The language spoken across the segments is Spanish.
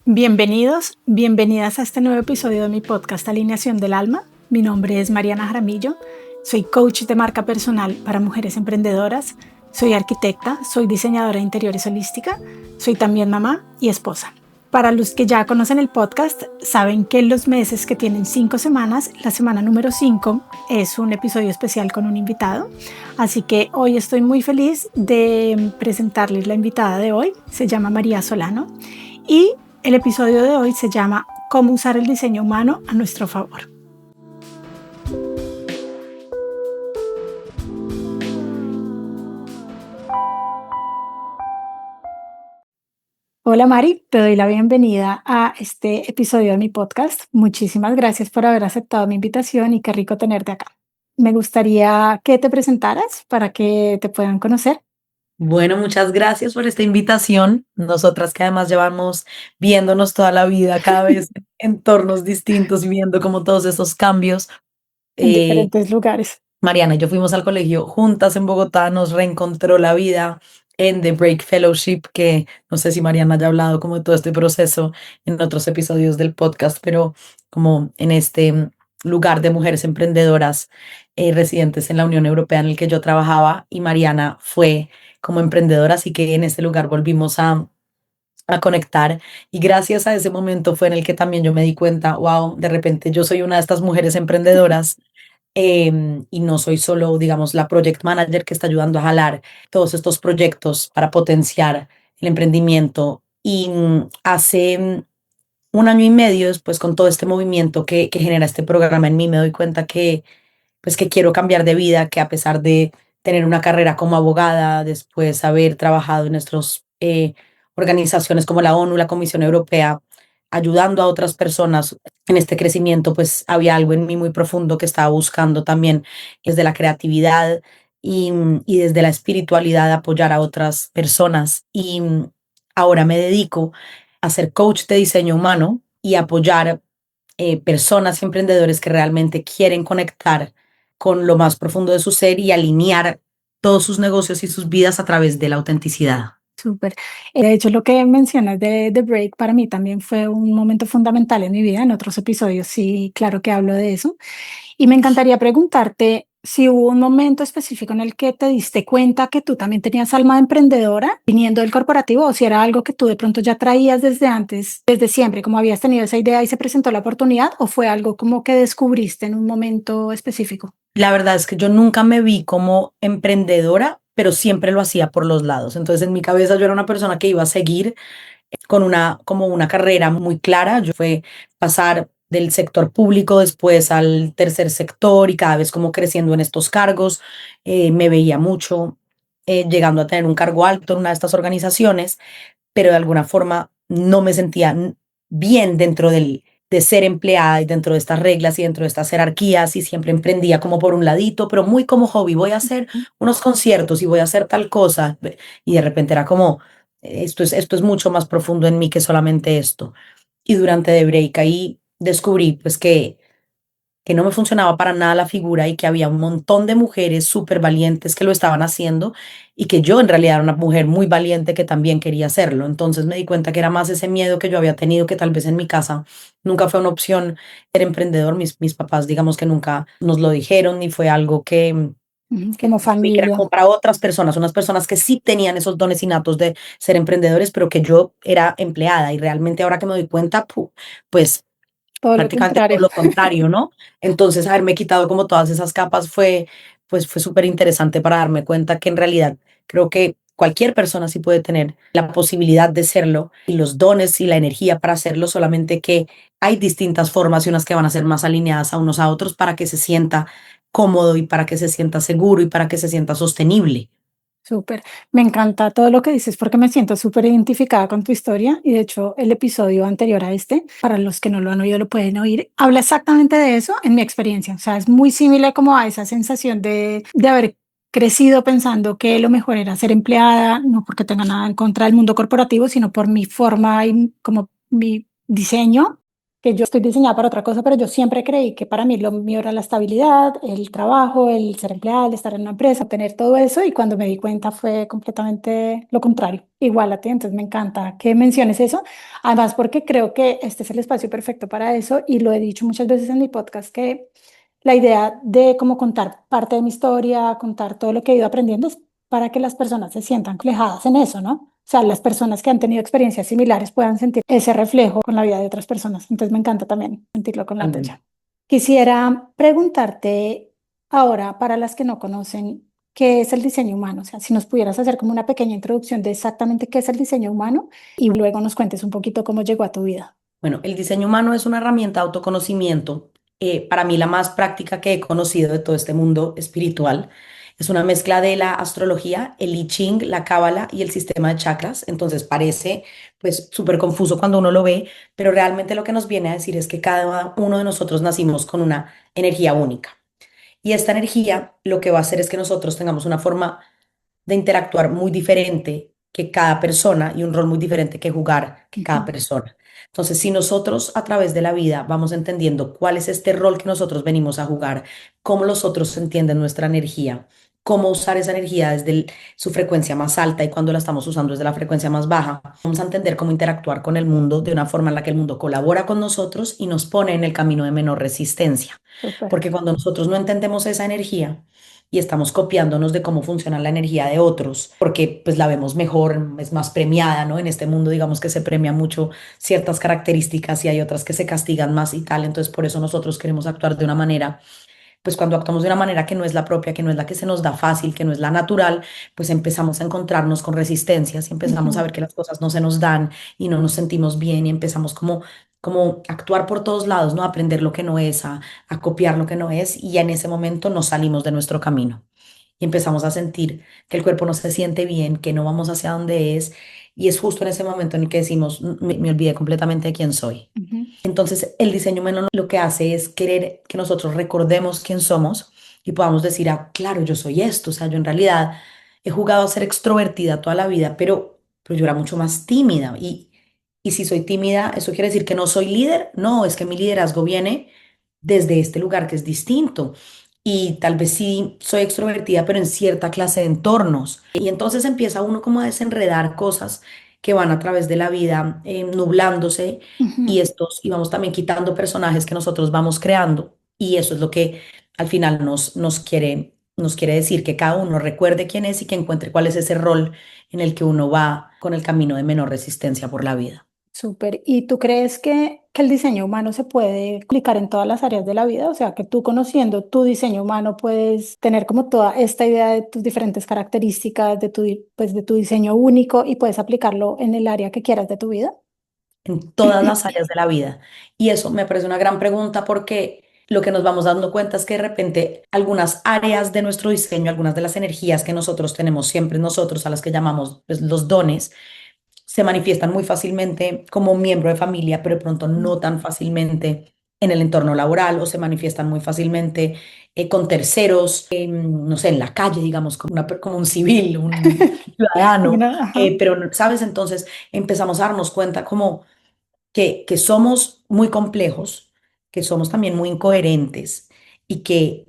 Bienvenidos, bienvenidas a este nuevo episodio de mi podcast Alineación del Alma. Mi nombre es Mariana Jaramillo, soy coach de marca personal para mujeres emprendedoras, soy arquitecta, soy diseñadora de interiores holística, soy también mamá y esposa. Para los que ya conocen el podcast, saben que en los meses que tienen 5 semanas, la semana número 5 es un episodio especial con un invitado. Así que hoy estoy muy feliz de presentarles la invitada de hoy. Se llama María Solano y el episodio de hoy se llama ¿Cómo usar el diseño humano a nuestro favor? Hola Mari, te doy la bienvenida a este episodio de mi podcast. Muchísimas gracias por haber aceptado mi invitación y qué rico tenerte acá. Me gustaría que te presentaras para que te puedan conocer. Bueno, muchas gracias por esta invitación. Nosotras que además llevamos viéndonos toda la vida, cada vez en entornos distintos y viendo como todos esos cambios. En Eh, diferentes lugares. Mariana y yo fuimos al colegio juntas en Bogotá, nos reencontró la vida en The Break Fellowship, que no sé si Mariana haya hablado como de todo este proceso en otros episodios del podcast, pero como en este lugar de mujeres emprendedoras residentes en la Unión Europea en el que yo trabajaba y Mariana fue como emprendedora, así que en este lugar volvimos a conectar y gracias a ese momento fue en el que también yo me di cuenta, wow, de repente yo soy una de estas mujeres emprendedoras y no soy solo, digamos, la project manager que está ayudando a jalar todos estos proyectos para potenciar el emprendimiento. Y hace un año y medio después, con todo este movimiento que genera este programa en mí, me doy cuenta que, pues, que quiero cambiar de vida, que a pesar de tener una carrera como abogada, después haber trabajado en nuestras organizaciones como la ONU, la Comisión Europea, ayudando a otras personas en este crecimiento, pues había algo en mí muy profundo que estaba buscando también desde la creatividad y desde la espiritualidad apoyar a otras personas. Y ahora me dedico a ser coach de diseño humano y apoyar personas y emprendedores que realmente quieren conectar con lo más profundo de su ser y alinear todos sus negocios y sus vidas a través de la autenticidad. Súper. De hecho, lo que mencionas de The Break para mí también fue un momento fundamental en mi vida. En otros episodios sí, claro que hablo de eso. Y me encantaría preguntarte si hubo un momento específico en el que te diste cuenta que tú también tenías alma de emprendedora viniendo del corporativo o si era algo que tú de pronto ya traías desde antes, desde siempre, como habías tenido esa idea y se presentó la oportunidad o fue algo como que descubriste en un momento específico. La verdad es que yo nunca me vi como emprendedora, pero siempre lo hacía por los lados. Entonces en mi cabeza yo era una persona que iba a seguir con como una carrera muy clara. Yo fue pasar del sector público después al tercer sector y cada vez como creciendo en estos cargos. Me veía mucho llegando a tener un cargo alto en una de estas organizaciones, pero de alguna forma no me sentía bien dentro de ser empleada y dentro de estas reglas y dentro de estas jerarquías y siempre emprendía como por un ladito, pero muy como hobby, voy a hacer unos conciertos y voy a hacer tal cosa y de repente era como, esto es mucho más profundo en mí que solamente esto. Y durante The Break ahí descubrí pues que no me funcionaba para nada la figura y que había un montón de mujeres súper valientes que lo estaban haciendo y que yo en realidad era una mujer muy valiente que también quería hacerlo. Entonces me di cuenta que era más ese miedo que yo había tenido, que tal vez en mi casa nunca fue una opción ser emprendedor. Mis papás, digamos que nunca nos lo dijeron, ni fue algo que Como vi que era familia. como para otras personas, unas personas que sí tenían esos dones innatos de ser emprendedores, pero que yo era empleada y realmente ahora que me doy cuenta, pues Todo lo prácticamente todo contrario. lo contrario, ¿no? Entonces, haberme quitado como todas esas capas fue súper interesante para darme cuenta que en realidad creo que cualquier persona sí puede tener la posibilidad de serlo y los dones y la energía para hacerlo, solamente que hay distintas formas y unas que van a ser más alineadas a unos a otros para que se sienta cómodo y para que se sienta seguro y para que se sienta sostenible. Súper. Me encanta todo lo que dices porque me siento súper identificada con tu historia y de hecho el episodio anterior a este, para los que no lo han oído, lo pueden oír, habla exactamente de eso en mi experiencia. O sea, es muy similar como a esa sensación de haber crecido pensando que lo mejor era ser empleada, no porque tenga nada en contra del mundo corporativo, sino por mi forma y como mi diseño que yo estoy diseñada para otra cosa, pero yo siempre creí que para mí lo mío era la estabilidad, el trabajo, el ser empleada, el estar en una empresa, tener todo eso y cuando me di cuenta fue completamente lo contrario, igual a ti, entonces me encanta que menciones eso, además porque creo que este es el espacio perfecto para eso y lo he dicho muchas veces en mi podcast que la idea de cómo contar parte de mi historia, contar todo lo que he ido aprendiendo es para que las personas se sientan reflejadas en eso, ¿no? O sea, las personas que han tenido experiencias similares puedan sentir ese reflejo con la vida de otras personas. Entonces me encanta también sentirlo con la Totalmente. tuya. Quisiera preguntarte ahora, para las que no conocen, ¿qué es el diseño humano? O sea, si nos pudieras hacer como una pequeña introducción de exactamente qué es el diseño humano y luego nos cuentes un poquito cómo llegó a tu vida. Bueno, el diseño humano es una herramienta de autoconocimiento, para mí la más práctica que he conocido de todo este mundo espiritual. Es una mezcla de la astrología, el I Ching, la cábala y el sistema de chakras. Entonces parece pues súper confuso cuando uno lo ve, pero realmente lo que nos viene a decir es que cada uno de nosotros nacimos con una energía única. Y esta energía lo que va a hacer es que nosotros tengamos una forma de interactuar muy diferente que cada persona y un rol muy diferente que jugar que cada Ujú, persona. Entonces, si nosotros a través de la vida vamos entendiendo cuál es este rol que nosotros venimos a jugar, cómo los otros entienden nuestra energía, cómo usar esa energía desde su frecuencia más alta y cuando la estamos usando desde la frecuencia más baja, vamos a entender cómo interactuar con el mundo de una forma en la que el mundo colabora con nosotros y nos pone en el camino de menor resistencia. súper. Porque cuando nosotros no entendemos esa energía, y estamos copiándonos de cómo funciona la energía de otros, porque pues la vemos mejor, es más premiada, ¿no? En este mundo digamos que se premia mucho ciertas características y hay otras que se castigan más y tal, entonces por eso nosotros queremos actuar de una manera, pues cuando actuamos de una manera que no es la propia, que no es la que se nos da fácil, que no es la natural, pues empezamos a encontrarnos con resistencias y empezamos a Ujú, ver que las cosas no se nos dan y no nos sentimos bien y empezamos como a actuar por todos lados, ¿no? A aprender lo que no es, a copiar lo que no es y ya en ese momento nos salimos de nuestro camino y empezamos a sentir que el cuerpo no se siente bien, que no vamos hacia donde es y es justo en ese momento en el que decimos, me olvidé completamente de quién soy". ujú, Entonces, el diseño humano lo que hace es querer que nosotros recordemos quién somos y podamos decir, ah, claro, yo soy esto. O sea, yo en realidad he jugado a ser extrovertida toda la vida, pero yo era mucho más tímida. Y si soy tímida, ¿eso quiere decir que no soy líder? No, es que mi liderazgo viene desde este lugar que es distinto. Y tal vez sí soy extrovertida, pero en cierta clase de entornos. Y entonces empieza uno como a desenredar cosas que van a través de la vida, nublándose ujú. y vamos también quitando personajes que nosotros vamos creando. Y eso es lo que al final nos quiere decir, que cada uno recuerde quién es y que encuentre cuál es ese rol en el que uno va con el camino de menor resistencia por la vida. Súper. ¿Y tú crees que el diseño humano se puede aplicar en todas las áreas de la vida? O sea, que tú conociendo tu diseño humano puedes tener como toda esta idea de tus diferentes características, pues, de tu diseño único y puedes aplicarlo en el área que quieras de tu vida. En todas las áreas de la vida. Y eso me parece una gran pregunta porque lo que nos vamos dando cuenta es que de repente algunas áreas de nuestro diseño, algunas de las energías que nosotros tenemos siempre nosotros, a las que llamamos pues, los dones, se manifiestan muy fácilmente como miembro de familia, pero de pronto no tan fácilmente en el entorno laboral o se manifiestan muy fácilmente con terceros, no sé, en la calle, digamos, como un civil, un ciudadano. Bueno, ajá. Pero, ¿sabes? Entonces empezamos a darnos cuenta como que somos muy complejos, que somos también muy incoherentes y que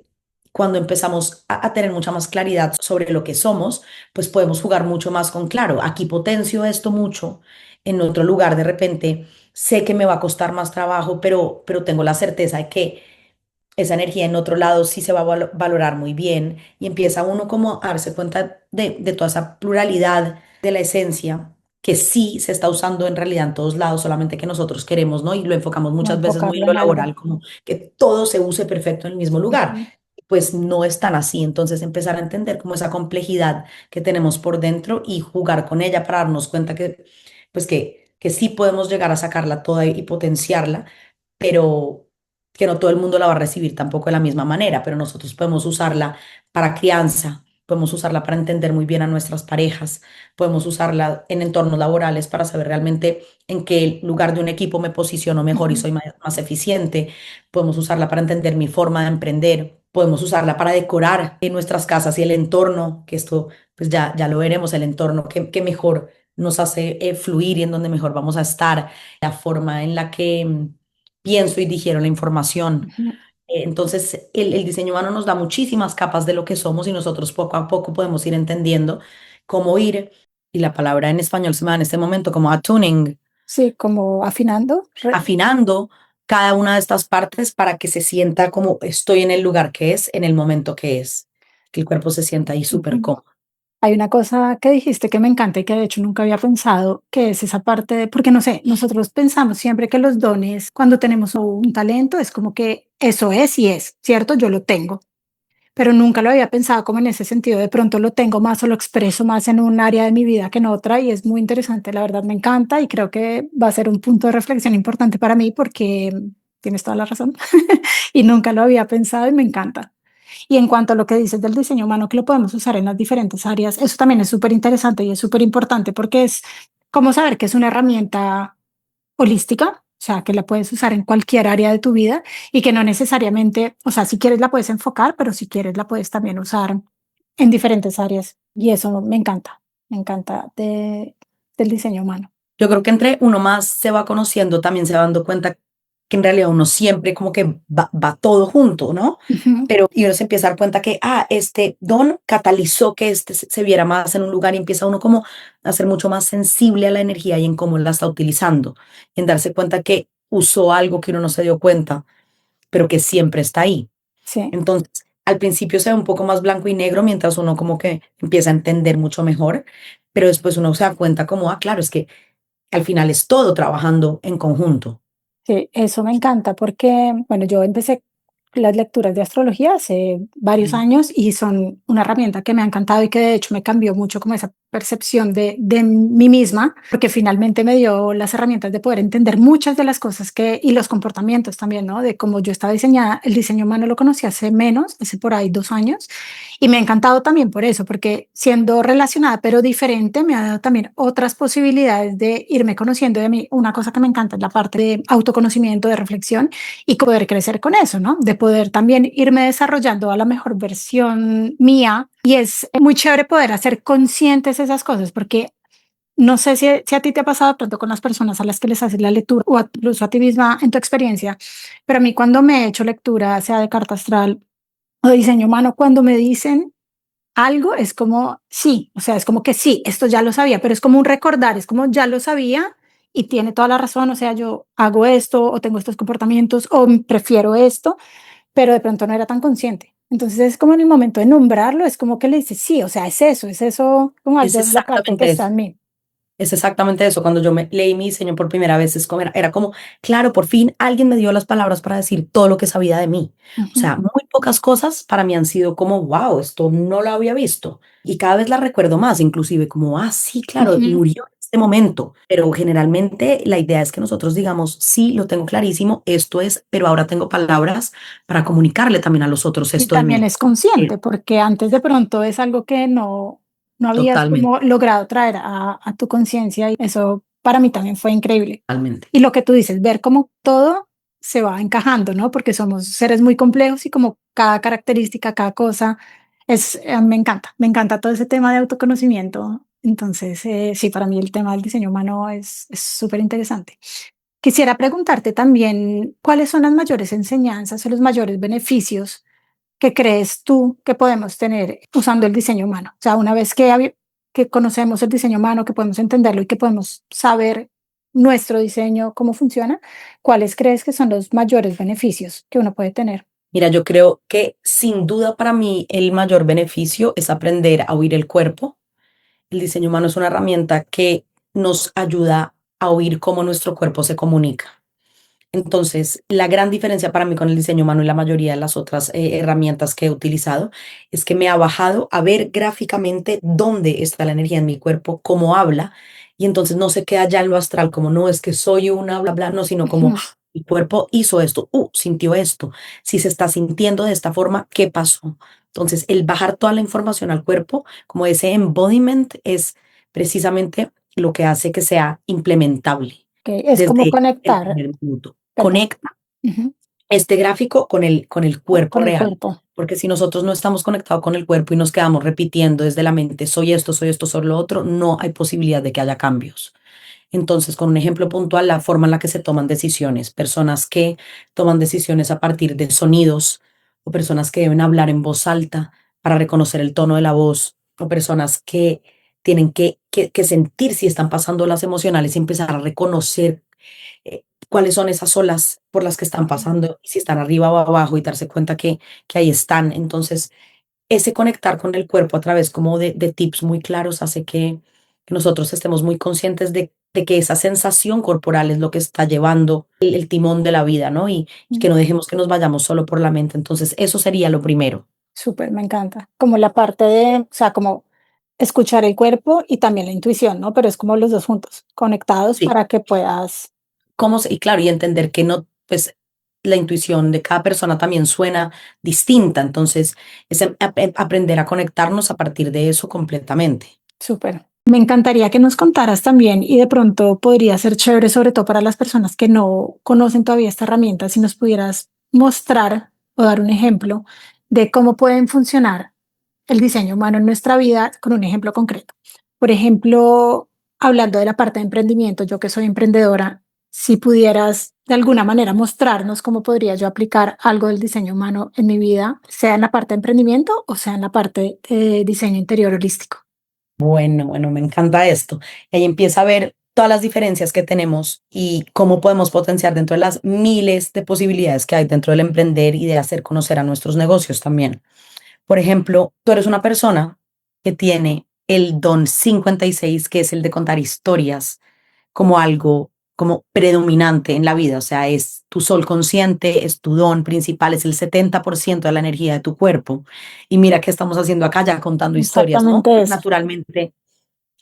cuando empezamos a tener mucha más claridad sobre lo que somos, pues podemos jugar mucho más con, claro, aquí potencio esto mucho, en otro lugar de repente sé que me va a costar más trabajo, pero tengo la certeza de que esa energía en otro lado sí se va a valorar muy bien y empieza uno como a darse cuenta de toda esa pluralidad de la esencia que sí se está usando en realidad en todos lados, solamente que nosotros queremos, ¿no? Y lo enfocamos Como muchas veces muy en enfocarlo lo en algo. laboral, como que todo se use perfecto en el mismo lugar. Ujú, Pues no es tan así, entonces empezar a entender como esa complejidad que tenemos por dentro y jugar con ella para darnos cuenta que, pues que sí podemos llegar a sacarla toda y potenciarla, pero que no todo el mundo la va a recibir tampoco de la misma manera, pero nosotros podemos usarla para crianza, podemos usarla para entender muy bien a nuestras parejas, podemos usarla en entornos laborales para saber realmente en qué lugar de un equipo me posiciono mejor y ujú. soy más eficiente, podemos usarla para entender mi forma de emprender, podemos usarla para decorar en nuestras casas y el entorno, que esto pues ya lo veremos, el entorno que mejor nos hace fluir y en donde mejor vamos a estar, la forma en la que pienso y digiero la información. Ujú. Entonces, el diseño humano nos da muchísimas capas de lo que somos y nosotros poco a poco podemos ir entendiendo cómo ir, y la palabra en español se me da en este momento como attuning, Sí, como afinando. afinando cada una de estas partes para que se sienta como estoy en el lugar que es, en el momento que es, que el cuerpo se sienta ahí súper Ujú. cómodo. Hay una cosa que dijiste que me encanta y que de hecho nunca había pensado, que es esa parte de, porque no sé, nosotros pensamos siempre que los dones, cuando tenemos un talento, es como que eso es y es, ¿cierto? Yo lo tengo, pero nunca lo había pensado como en ese sentido, de pronto lo tengo más o lo expreso más en un área de mi vida que en otra y es muy interesante, la verdad me encanta y creo que va a ser un punto de reflexión importante para mí porque tienes toda la razón y nunca lo había pensado y me encanta. Y en cuanto a lo que dices del diseño humano, que lo podemos usar en las diferentes áreas, eso también es súper interesante y es súper importante porque es como saber que es una herramienta holística, o sea, que la puedes usar en cualquier área de tu vida y que no necesariamente, o sea, si quieres la puedes enfocar, pero si quieres la puedes también usar en diferentes áreas. Y eso me encanta del diseño humano. Yo creo que entre uno más se va conociendo, también se va dando cuenta que en realidad uno siempre como que va todo junto, ¿no? Ujú. Pero y uno se empieza a dar cuenta que, este don catalizó que este se viera más en un lugar y empieza uno como a ser mucho más sensible a la energía y en cómo la está utilizando, en darse cuenta que usó algo que uno no se dio cuenta, pero que siempre está ahí. Sí, Entonces, al principio se ve un poco más blanco y negro mientras uno como que empieza a entender mucho mejor, pero después uno se da cuenta como, claro, es que al final es todo trabajando en conjunto. sí, eso me encanta porque, bueno, yo empecé las lecturas de astrología hace varios Ujú. años y son una herramienta que me ha encantado y que de hecho me cambió mucho como esa percepción de mí misma, porque finalmente me dio las herramientas de poder entender muchas de las cosas que, y los comportamientos también, ¿no? De cómo yo estaba diseñada. El diseño humano lo conocí hace menos, hace por ahí 2 años, y me ha encantado también por eso, porque siendo relacionada pero diferente, me ha dado también otras posibilidades de irme conociendo de mí. Una cosa que me encanta es la parte de autoconocimiento, de reflexión y poder crecer con eso, ¿no? De poder también irme desarrollando a la mejor versión mía. Y es muy chévere poder hacer conscientes esas cosas, porque no sé si a ti te ha pasado tanto con las personas a las que les haces la lectura o incluso a ti misma en tu experiencia, pero a mí cuando me he hecho lectura, sea de carta astral o de diseño humano, cuando me dicen algo es como, sí, o sea, es como que sí, esto ya lo sabía, pero es como un recordar, es como ya lo sabía y tiene toda la razón, o sea, yo hago esto o tengo estos comportamientos o prefiero esto, pero de pronto no era tan consciente. Entonces es como en el momento de nombrarlo, es como que le dices, sí, o sea, es eso, como Es algo de la parte que exactamente está eso. en mí. Es exactamente eso. Cuando yo me leí mi diseño por primera vez, es como era como, claro, por fin alguien me dio las palabras para decir todo lo que sabía de mí. O Ujú, sea, muy pocas cosas para mí han sido como, wow, esto no lo había visto. Y cada vez la recuerdo más, inclusive como, sí, claro, ujú. murió en este momento. Pero generalmente la idea es que nosotros digamos, sí, lo tengo clarísimo, esto es, pero ahora tengo palabras para comunicarle también a los otros Y esto de también mí. es consciente, Eh, porque antes de pronto es algo que no habías Totalmente, como logrado traer a tu conciencia y eso para mí también fue increíble. totalmente. Y lo que tú dices, ver cómo todo se va encajando, ¿no? Porque somos seres muy complejos y como cada característica, cada cosa me encanta todo ese tema de autoconocimiento. Entonces, sí, para mí el tema del diseño humano es súper interesante. Quisiera preguntarte también, ¿cuáles son las mayores enseñanzas o los mayores beneficios que crees tú que podemos tener usando el diseño humano? O sea, una vez que conocemos el diseño humano, que podemos entenderlo y que podemos saber nuestro diseño, cómo funciona, ¿cuáles crees que son los mayores beneficios que uno puede tener? Mira, yo creo que sin duda para mí el mayor beneficio es aprender a oír el cuerpo. El diseño humano es una herramienta que nos ayuda a oír cómo nuestro cuerpo se comunica. Entonces, la gran diferencia para mí con el diseño humano y la mayoría de las otras herramientas que he utilizado es que me ha bajado a ver gráficamente dónde está la energía en mi cuerpo, cómo habla, y entonces no se queda ya en lo astral, como no es que soy una bla bla, no, sino como Ujú. mi cuerpo hizo esto, sintió esto, si se está sintiendo de esta forma, ¿qué pasó? Entonces, el bajar toda la información al cuerpo, como ese embodiment, es precisamente lo que hace que sea implementable Que es como desde el conectar, primer minuto. perdón, Conecta ujú, este gráfico con el cuerpo con el real, cuerpo. porque si nosotros no estamos conectados con el cuerpo y nos quedamos repitiendo desde la mente, soy esto, soy lo otro, no hay posibilidad de que haya cambios. Entonces, con un ejemplo puntual, la forma en la que se toman decisiones, personas que toman decisiones a partir de sonidos o personas que deben hablar en voz alta para reconocer el tono de la voz o personas que tienen que sentir si están pasando las emocionales y empezar a reconocer cuáles son esas olas por las que están pasando, y si están arriba o abajo y darse cuenta que ahí están. Entonces, ese conectar con el cuerpo a través como de tips muy claros hace que nosotros estemos muy conscientes de que esa sensación corporal es lo que está llevando el timón de la vida, ¿no? Y que no dejemos que nos vayamos solo por la mente. Entonces, eso sería lo primero. Súper, me encanta. Como la parte de, o sea, como escuchar el cuerpo y también la intuición, ¿no? Pero es como los dos juntos, conectados Sí, para que puedas. y claro, y entender que no, pues la intuición de cada persona también suena distinta. Entonces, es aprender a conectarnos a partir de eso completamente. Súper. Me encantaría que nos contaras también y de pronto podría ser chévere, sobre todo para las personas que no conocen todavía esta herramienta, si nos pudieras mostrar o dar un ejemplo de cómo pueden funcionar el diseño humano en nuestra vida con un ejemplo concreto. Por ejemplo, hablando de la parte de emprendimiento, yo que soy emprendedora, si pudieras de alguna manera mostrarnos cómo podría yo aplicar algo del diseño humano en mi vida, sea en la parte de emprendimiento o sea en la parte de diseño interior holístico. Bueno, me encanta esto. Y ahí empieza a ver todas las diferencias que tenemos y cómo podemos potenciar dentro de las miles de posibilidades que hay dentro del emprender y de hacer conocer a nuestros negocios también. Por ejemplo, tú eres una persona que tiene el don 56, que es el de contar historias como algo como predominante en la vida, o sea, es tu sol consciente, es tu don principal, es el 70% de la energía de tu cuerpo. Y mira qué estamos haciendo acá ya contando historias, ¿no? Exactamente eso. Naturalmente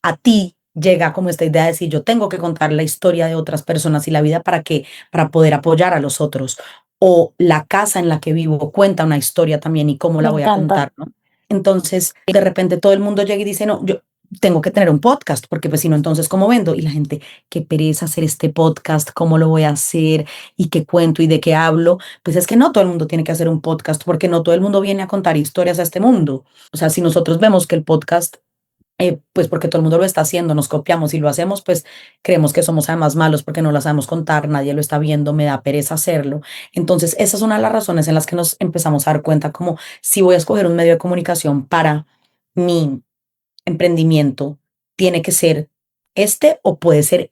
a ti llega como esta idea de decir, yo tengo que contar la historia de otras personas y la vida para poder apoyar a los otros. O la casa en la que vivo cuenta una historia también y cómo Me la voy a encanta. contar, ¿no? Entonces, de repente todo el mundo llega y dice, no, yo tengo que tener un podcast, porque pues si no, entonces, ¿cómo vendo? Y la gente, qué pereza hacer este podcast, ¿cómo lo voy a hacer? ¿Y qué cuento? ¿Y de qué hablo? Pues es que no todo el mundo tiene que hacer un podcast, porque no todo el mundo viene a contar historias a este mundo. O sea, si nosotros vemos que el podcast pues porque todo el mundo lo está haciendo, nos copiamos y lo hacemos, pues creemos que somos además malos porque no la sabemos contar, nadie lo está viendo, me da pereza hacerlo. Entonces, esa es una de las razones en las que nos empezamos a dar cuenta como si voy a escoger un medio de comunicación para mi emprendimiento, tiene que ser este o puede ser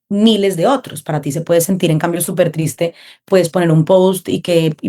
miles de otros. Para ti se puede sentir en cambio súper triste, puedes poner un post y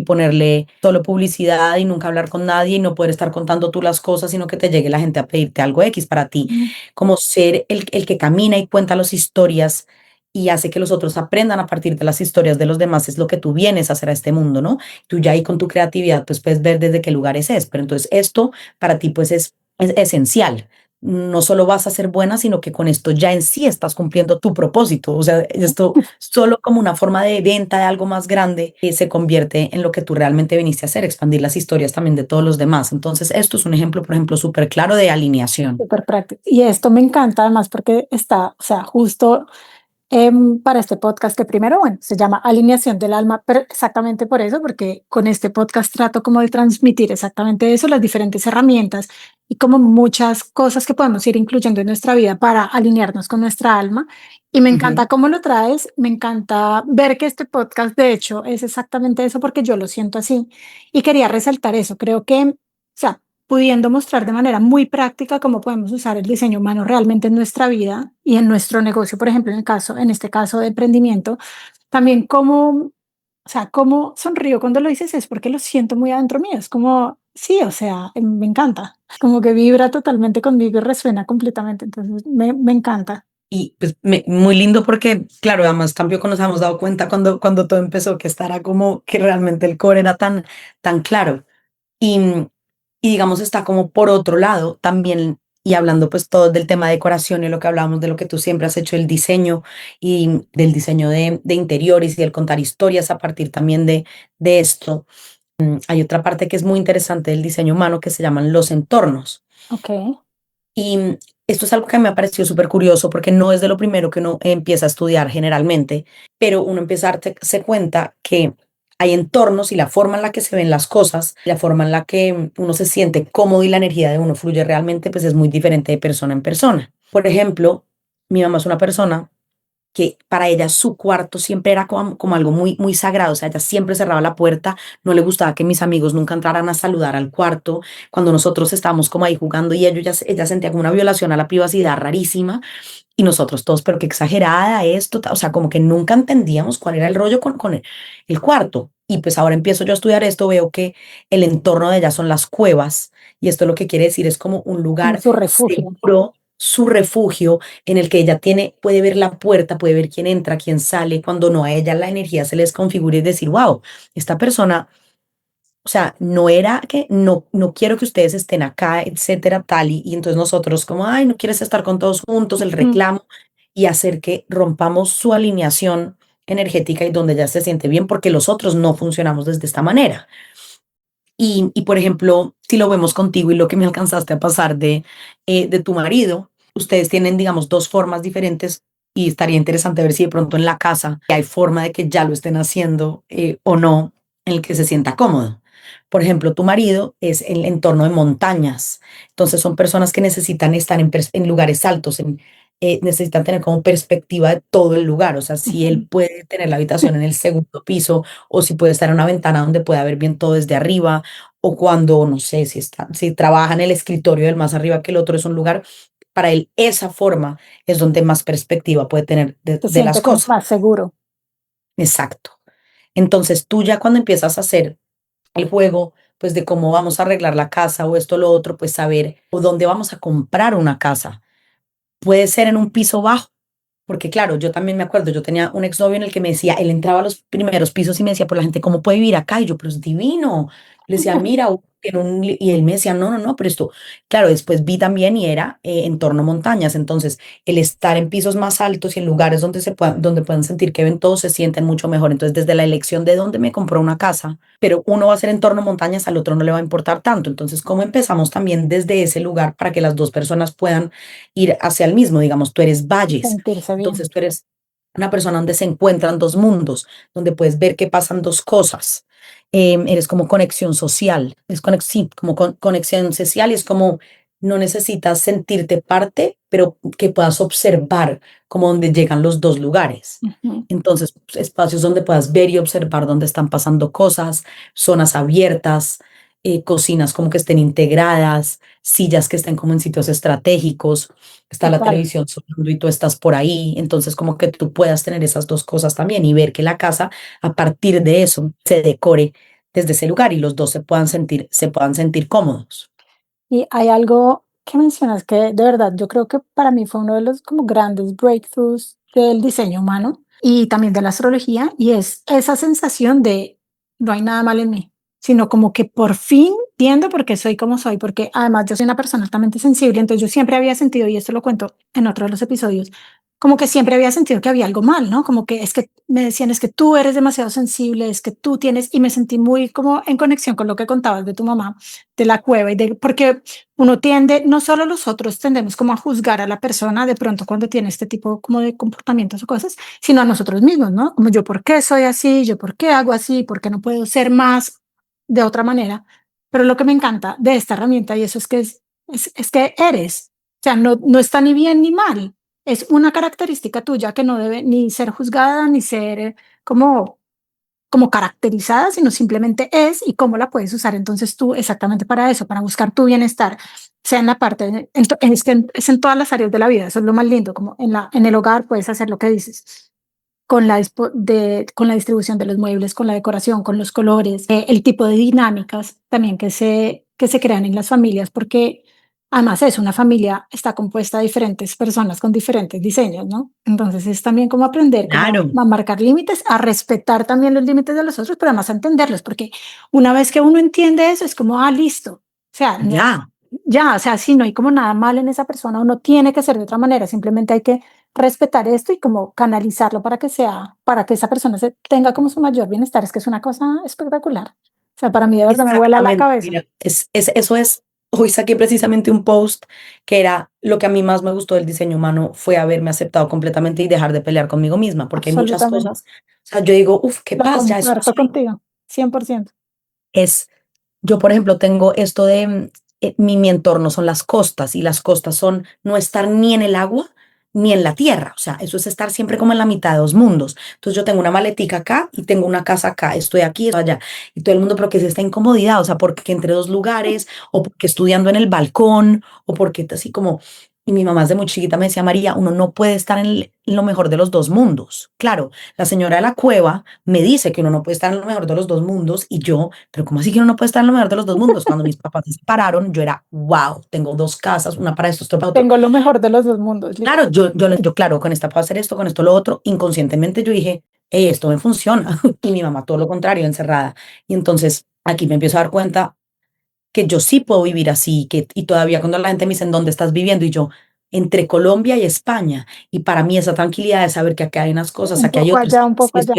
ponerle solo publicidad y nunca hablar con nadie y no poder estar contando tú las cosas, sino que te llegue la gente a pedirte algo X para ti, Mm. como ser el que camina y cuenta las historias y hace que los otros aprendan a partir de las historias de los demás, es lo que tú vienes a hacer a este mundo, ¿no? Tú ya ahí con tu creatividad, pues puedes ver desde qué lugares es, pero entonces esto para ti pues es esencial. No solo vas a ser buena, sino que con esto ya en sí estás cumpliendo tu propósito. O sea, esto solo como una forma de venta de algo más grande se convierte en lo que tú realmente viniste a hacer, expandir las historias también de todos los demás. Entonces, esto es un ejemplo, por ejemplo, súper claro de alineación. Súper práctico. Y esto me encanta además porque está, o sea, justo para este podcast que primero, bueno, se llama Alineación del Alma, pero exactamente por eso, porque con este podcast trato como de transmitir exactamente eso, las diferentes herramientas y como muchas cosas que podemos ir incluyendo en nuestra vida para alinearnos con nuestra alma. Y me Ujú. encanta cómo lo traes, me encanta ver que este podcast de hecho es exactamente eso porque yo lo siento así y quería resaltar eso. Creo que, o sea, pudiendo mostrar de manera muy práctica cómo podemos usar el diseño humano realmente en nuestra vida y en nuestro negocio, por ejemplo, en este caso de emprendimiento, también cómo, o sea, cómo sonrío cuando lo dices es porque lo siento muy adentro mío, es como, sí, o sea, me encanta, como que vibra totalmente conmigo y resuena completamente, entonces me encanta. Y pues muy lindo porque, claro, además cambio cuando nos hemos dado cuenta cuando todo empezó, que estará como que realmente el core era tan claro. Y, y digamos, está como por otro lado también, y hablando pues todo del tema de decoración y lo que hablábamos de lo que tú siempre has hecho, el diseño y del diseño de interiores y el contar historias a partir también de esto. Hay otra parte que es muy interesante del diseño humano que se llaman los entornos. Ok, Y esto es algo que me ha parecido súper curioso porque no es de lo primero que uno empieza a estudiar generalmente, pero uno empieza a darse cuenta que hay entornos y la forma en la que se ven las cosas, la forma en la que uno se siente cómodo y la energía de uno fluye realmente, pues es muy diferente de persona en persona. Por ejemplo, mi mamá es una persona que para ella su cuarto siempre era como algo muy, muy sagrado, o sea, ella siempre cerraba la puerta, no le gustaba que mis amigos nunca entraran a saludar al cuarto, cuando nosotros estábamos como ahí jugando y ella sentía como una violación a la privacidad rarísima, y nosotros todos, pero qué exagerada esto, o sea, como que nunca entendíamos cuál era el rollo con el cuarto. Y pues ahora empiezo yo a estudiar esto, veo que el entorno de ella son las cuevas, y esto lo que quiere decir es como un como lugar su refugio. seguro, su refugio, en el que ella puede ver la puerta, puede ver quién entra, quién sale, cuando no a ella la energía se les configura y decir, wow, esta persona, o sea, no era que no quiero que ustedes estén acá, etcétera, tal, y entonces nosotros como, ay, no quieres estar con todos juntos, el Mm. reclamo, y hacer que rompamos su alineación energética y donde ya se siente bien, porque los otros no funcionamos desde esta manera. Y por ejemplo, si lo vemos contigo y lo que me alcanzaste a pasar de tu marido, ustedes tienen, digamos, dos formas diferentes y estaría interesante ver si de pronto en la casa hay forma de que ya lo estén haciendo o no, en el que se sienta cómodo. Por ejemplo, tu marido es el entorno de montañas, entonces son personas que necesitan estar en lugares altos, necesitan tener como perspectiva de todo el lugar, o sea, si él Ujú. puede tener la habitación en el segundo piso o si puede estar en una ventana donde pueda ver bien todo desde arriba, o cuando, no sé, si trabaja en el escritorio del más arriba que el otro, es un lugar, para él esa forma es donde más perspectiva puede tener Se de las siente como cosas. más seguro. Exacto. Entonces tú ya cuando empiezas a hacer el juego, pues de cómo vamos a arreglar la casa o esto o lo otro, pues saber o dónde vamos a comprar una casa. Puede ser en un piso bajo, porque claro, yo también me acuerdo, yo tenía un exnovio en el que me decía, él entraba a los primeros pisos y me decía, pero la gente, ¿cómo puede vivir acá? Y yo, pero es divino. Le decía, mira, y él me decía, no, no, no, pero esto, claro, después vi también y era en torno a montañas, entonces el estar en pisos más altos y en lugares donde donde puedan sentir que ven todos se sienten mucho mejor. Entonces, desde la elección de dónde me compró una casa, pero uno va a ser en torno a montañas, al otro no le va a importar tanto. Entonces, ¿cómo empezamos también desde ese lugar para que las dos personas puedan ir hacia el mismo? Digamos, tú eres valles, Sentirse bien. entonces tú eres una persona donde se encuentran dos mundos, donde puedes ver que pasan dos cosas. Eres como conexión social, sí, como conexión social y es como no necesitas sentirte parte, pero que puedas observar como donde llegan los dos lugares. Ujú. Entonces, espacios donde puedas ver y observar dónde están pasando cosas, zonas abiertas, cocinas como que estén integradas, sillas que estén como en sitios estratégicos, está la Total. televisión sonando y tú estás por ahí, entonces como que tú puedas tener esas dos cosas también y ver que la casa a partir de eso se decore desde ese lugar y los dos se puedan sentir cómodos. Y hay algo que mencionas que de verdad yo creo que para mí fue uno de los como grandes breakthroughs del diseño humano y también de la astrología, y es esa sensación de no hay nada mal en mí, sino como que por fin entiendo por qué soy como soy, porque además yo soy una persona altamente sensible, entonces yo siempre había sentido, y esto lo cuento en otro de los episodios, como que siempre había sentido que había algo mal, ¿no? Como que es que me decían, es que tú eres demasiado sensible, es que tú tienes, y me sentí muy como en conexión con lo que contabas de tu mamá, de la cueva, y de, porque uno tiende, no solo los otros tendemos como a juzgar a la persona de pronto cuando tiene este tipo como de comportamientos o cosas, sino a nosotros mismos, ¿no? Como yo, ¿por qué soy así? Yo, ¿por qué hago así? ¿Por qué no puedo ser más de otra manera? Pero lo que me encanta de esta herramienta y eso es que es que eres, o sea, no está ni bien ni mal, es una característica tuya que no debe ni ser juzgada ni ser como como caracterizada, sino simplemente es y cómo la puedes usar entonces tú exactamente para eso, para buscar tu bienestar, sea en la parte, es que es en todas las áreas de la vida, eso es lo más lindo, como en el hogar puedes hacer lo que dices, con la distribución de los muebles, con la decoración, con los colores, el tipo de dinámicas también que se crean en las familias, porque además es una familia, está compuesta de diferentes personas con diferentes diseños, ¿no? Entonces es también como aprender como Claro, a marcar límites, a respetar también los límites de los otros, pero además a entenderlos, porque una vez que uno entiende eso, es como, ah, listo. O sea, no, ya. ya, o sea, sí, no hay como nada mal en esa persona, uno tiene que ser de otra manera, simplemente hay que respetar esto y como canalizarlo para que sea, para que esa persona se tenga como su mayor bienestar. Es que es una cosa espectacular. O sea, para mí de verdad me vuela la Exactamente, cabeza. mira, eso es, hoy saqué precisamente un post que era lo que a mí más me gustó del diseño humano fue haberme aceptado completamente y dejar de pelear conmigo misma, porque hay muchas Absolutamente. cosas, o sea, yo digo, uff, qué Lo paz, ya eso no comparto soy, contigo, 100%. es, yo por ejemplo tengo esto de, mi entorno son las costas y las costas son no estar ni en el agua ni en la tierra. O sea, eso es estar siempre como en la mitad de dos mundos. Entonces yo tengo una maletica acá y tengo una casa acá, estoy aquí, estoy allá. Y todo el mundo, pero ¿qué es esta incomodidad? O sea, porque entre dos lugares, o porque estudiando en el balcón, o porque así como... Y mi mamá desde muy chiquita me decía, María, uno no puede estar en lo mejor de los dos mundos. Claro, la señora de la cueva me dice que uno no puede estar en lo mejor de los dos mundos y yo, pero ¿cómo así que uno no puede estar en lo mejor de los dos mundos? Cuando mis papás se separaron, yo era, wow, tengo dos casas, una para esto, otra para otro. Tengo lo mejor de los dos mundos, Claro, literal. yo, claro, con esta puedo hacer esto, con esto lo otro. Inconscientemente yo dije, hey, esto me funciona. Y mi mamá todo lo contrario, encerrada. Y entonces aquí me empiezo a dar cuenta que yo sí puedo vivir así, y todavía cuando la gente me dice, ¿en dónde estás viviendo? Y yo, entre Colombia y España. Y para mí esa tranquilidad de saber que aquí hay unas cosas, Un aquí hay poco otras. allá, un Sí, poco allá.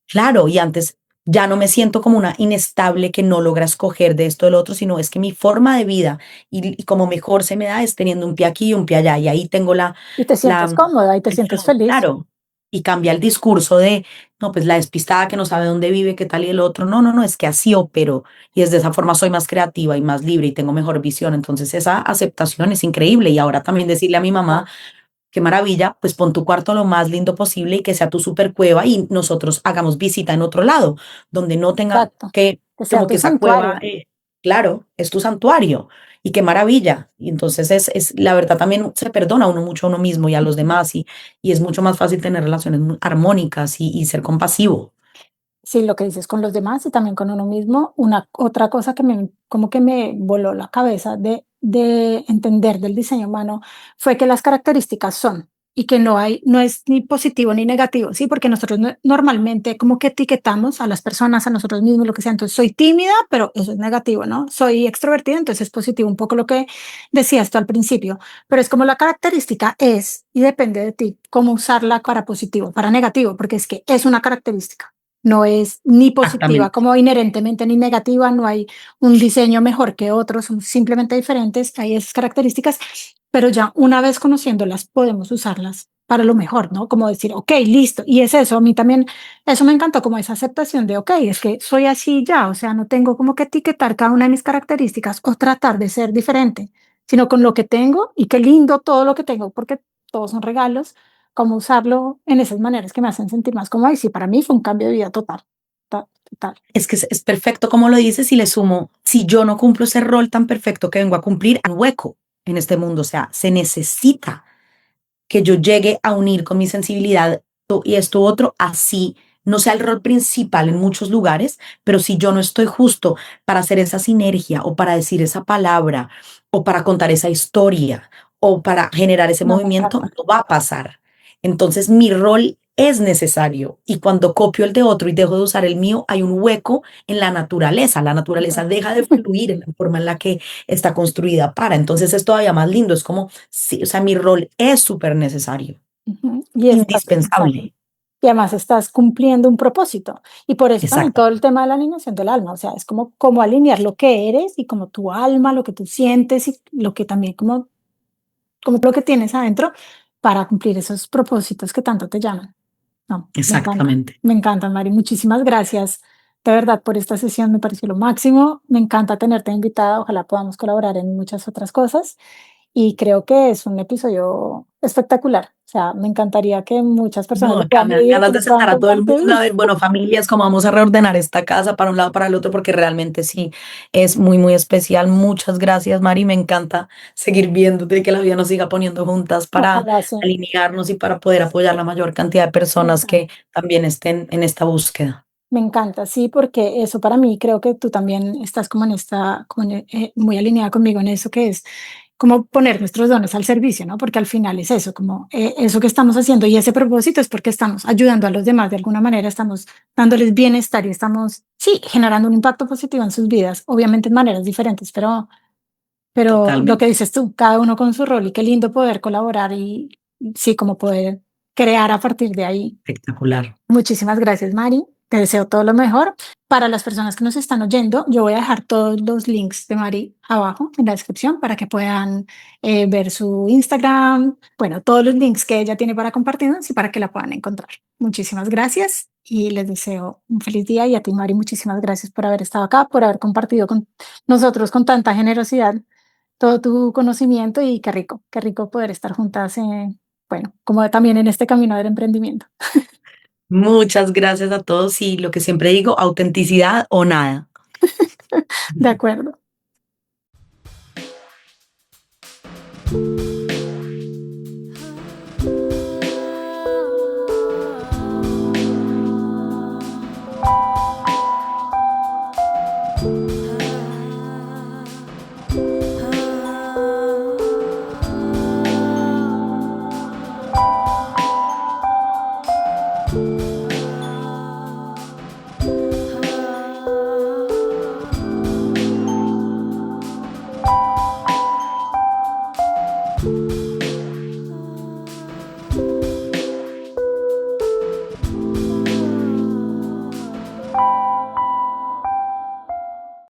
claro, y antes ya no me siento como una inestable que no logra escoger de esto o del otro, sino es que mi forma de vida y como mejor se me da es teniendo un pie aquí y un pie allá. Y ahí tengo Y te sientes la, cómoda y te el sientes flow, feliz. claro. Y cambia el discurso de, no, pues la despistada que no sabe dónde vive, qué tal y el otro. No, no, no, es que así opero y es de esa forma soy más creativa y más libre y tengo mejor visión. Entonces esa aceptación es increíble. Y ahora también decirle a mi mamá, qué maravilla, pues pon tu cuarto lo más lindo posible y que sea tu super cueva y nosotros hagamos visita en otro lado, donde no tenga Exacto. que, Que sea como que tu esa cueva, santuario. claro, es tu santuario. Y qué maravilla. Y entonces la verdad también se perdona a uno mucho a uno mismo y a los demás y es mucho más fácil tener relaciones armónicas y ser compasivo. Sí, lo que dices con los demás y también con uno mismo. Una otra cosa que me, como que me voló la cabeza de entender del diseño humano fue que las características son y que no hay, no es ni positivo ni negativo, ¿sí? Porque nosotros normalmente como que etiquetamos a las personas, a nosotros mismos, lo que sea. Entonces, soy tímida, pero eso es negativo, ¿no? Soy extrovertida, entonces es positivo, un poco lo que decías tú al principio. Pero es como la característica es y depende de ti cómo usarla para positivo, para negativo, porque es que es una característica. No es ni positiva Exactamente. como inherentemente ni negativa, no hay un diseño mejor que otro, son simplemente diferentes, hay esas características, pero ya una vez conociéndolas podemos usarlas para lo mejor, ¿no? Como decir, ok, listo, y es eso, a mí también, eso me encantó, como esa aceptación de, ok, es que soy así ya, o sea, no tengo como que etiquetar cada una de mis características o tratar de ser diferente, sino con lo que tengo y qué lindo todo lo que tengo, porque todos son regalos cómo usarlo en esas maneras que me hacen sentir más cómoda. Y sí, para mí fue un cambio de vida total, total. Es que es perfecto como lo dices y le sumo, si yo no cumplo ese rol tan perfecto que vengo a cumplir, hay un hueco en este mundo, o sea, se necesita que yo llegue a unir con mi sensibilidad y esto otro, así no sea el rol principal en muchos lugares, pero si yo no estoy justo para hacer esa sinergia o para decir esa palabra o para contar esa historia o para generar ese No, me movimiento, encanta. no va a pasar. Entonces mi rol es necesario y cuando copio el de otro y dejo de usar el mío, hay un hueco en la naturaleza deja de fluir en la forma en la que está construida para. Entonces es todavía más lindo, es como, sí, o sea, mi rol es súper necesario, Ujú. Y estás, exacto. indispensable. Y además estás cumpliendo un propósito. Y por eso también Exacto, todo el tema de la alineación del alma, o sea, es como, como alinear lo que eres y como tu alma, lo que tú sientes y lo que también como, como lo que tienes adentro para cumplir esos propósitos que tanto te llaman. No, exactamente. me encanta, Mari. Muchísimas gracias de verdad por esta sesión, me pareció lo máximo. Me encanta tenerte invitada, ojalá podamos colaborar en muchas otras cosas y creo que es un episodio espectacular. O sea, me encantaría que muchas personas No, lo acá puedan me dan vivir, que ganas de lo puedan sentar a todo el compartir. mundo, a ver, bueno, familias, cómo vamos a reordenar esta casa para un lado, para el otro, porque realmente sí, es muy, muy especial. Muchas gracias, Mari, me encanta seguir viéndote y que la vida nos siga poniendo juntas para Ojalá sí, alinearnos y para poder apoyar la mayor cantidad de me personas encanta. que también estén en esta búsqueda. Me encanta, sí, porque eso para mí creo que tú también estás como en esta, como muy alineada conmigo en eso que es como poner nuestros dones al servicio, ¿no? Porque al final es eso, como eso que estamos haciendo y ese propósito es porque estamos ayudando a los demás de alguna manera, estamos dándoles bienestar y estamos, sí, generando un impacto positivo en sus vidas, obviamente en maneras diferentes, pero lo que Totalmente. dices tú, cada uno con su rol y qué lindo poder colaborar y sí, como poder crear a partir de ahí. Espectacular. Muchísimas gracias, Mari. Te deseo todo lo mejor. Para las personas que nos están oyendo, yo voy a dejar todos los links de Mari abajo en la descripción para que puedan ver su Instagram, bueno, todos los links que ella tiene para compartirnos y para que la puedan encontrar. Muchísimas gracias y les deseo un feliz día y a ti, Mari, muchísimas gracias por haber estado acá, por haber compartido con nosotros con tanta generosidad todo tu conocimiento y qué rico poder estar juntas bueno, como también en este camino del emprendimiento. Muchas gracias a todos y lo que siempre digo, autenticidad o nada. De acuerdo.